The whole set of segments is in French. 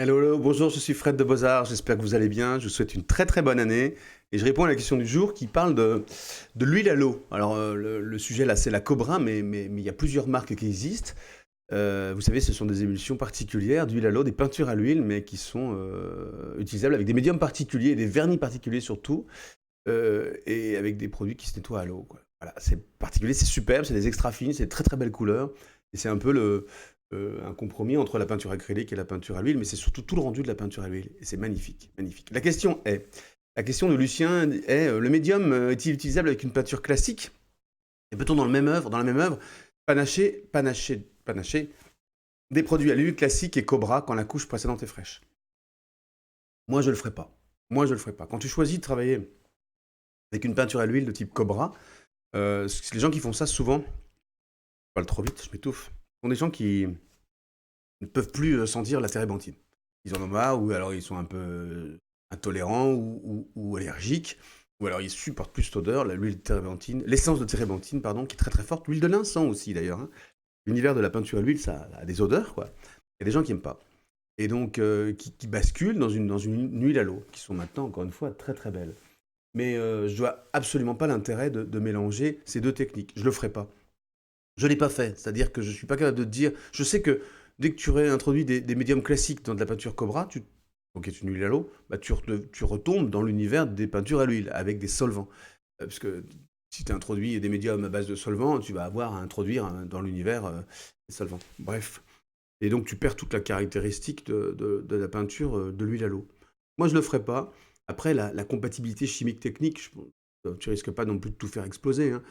Hello, hello, bonjour, je suis Fred de Beaux-Arts, j'espère que vous allez bien, je vous souhaite une très très bonne année et je réponds à la question du jour qui parle de l'huile à l'eau. Alors le sujet là c'est la Cobra mais il y a plusieurs marques qui existent. Vous savez ce sont des émulsions particulières d'huile à l'eau, des peintures à l'huile mais qui sont utilisables avec des médiums particuliers, des vernis particuliers surtout et avec des produits qui se nettoient à l'eau, quoi. Voilà, c'est particulier, c'est superbe, c'est des extra fines, c'est de très très belles couleurs et c'est un peu un compromis entre la peinture acrylique et la peinture à l'huile, mais c'est surtout tout le rendu de la peinture à l'huile et c'est magnifique, magnifique. La question de Lucien est le médium est-il utilisable avec une peinture classique et peut-on dans la même œuvre, panacher des produits à l'huile classique et Cobra quand la couche précédente est fraîche? Moi, je le ferai pas. Moi, je le ferai pas. Quand tu choisis de travailler avec une peinture à l'huile de type Cobra, les gens qui font ça souvent, je parle trop vite, je m'étouffe, ce sont des gens qui ne peuvent plus sentir la térébenthine. Ils en ont marre, ou alors ils sont un peu intolérants ou allergiques, ou alors ils supportent plus cette odeur, l'huile de térébenthine, l'essence de térébenthine, pardon, qui est très très forte. L'huile de l'encens aussi d'ailleurs, hein. L'univers de la peinture à l'huile, ça a des odeurs, quoi. Il y a des gens qui n'aiment pas. Et donc qui basculent dans une huile à l'eau, qui sont maintenant, encore une fois, très très belles. Mais je vois absolument pas l'intérêt de mélanger ces deux techniques. Je le ferai pas. Je l'ai pas fait, c'est-à-dire que je suis pas capable de te dire. Je sais que dès que tu réintroduis des médiums classiques dans de la peinture Cobra, donc qui est une huile à l'eau, bah tu retombes dans l'univers des peintures à l'huile avec des solvants. Parce que si tu introduis des médiums à base de solvants, tu vas avoir à introduire dans l'univers des solvants. Bref. Et donc tu perds toute la caractéristique de la peinture de l'huile à l'eau. Moi, je le ferai pas. Après, la compatibilité chimique technique, tu risques pas non plus de tout faire exploser, hein,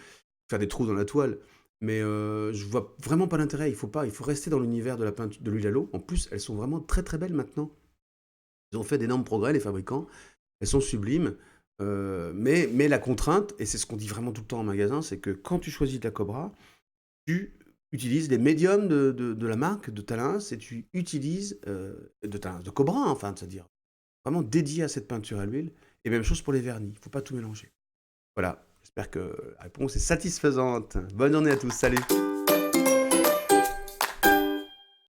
faire des trous dans la toile. Mais je vois vraiment pas l'intérêt. Il faut pas. Il faut rester dans l'univers de la peinture de l'huile à l'eau. En plus, elles sont vraiment très très belles maintenant. Ils ont fait d'énormes progrès, les fabricants. Elles sont sublimes. Mais la contrainte, et c'est ce qu'on dit vraiment tout le temps en magasin, c'est que quand tu choisis de la Cobra, tu utilises les médiums de la marque, de Talens, et tu utilises de Talens, de Cobra, enfin, c'est-à-dire vraiment dédié à cette peinture à l'huile. Et même chose pour les vernis. Il ne faut pas tout mélanger. Voilà. J'espère que la réponse est satisfaisante. Bonne journée à tous. Salut.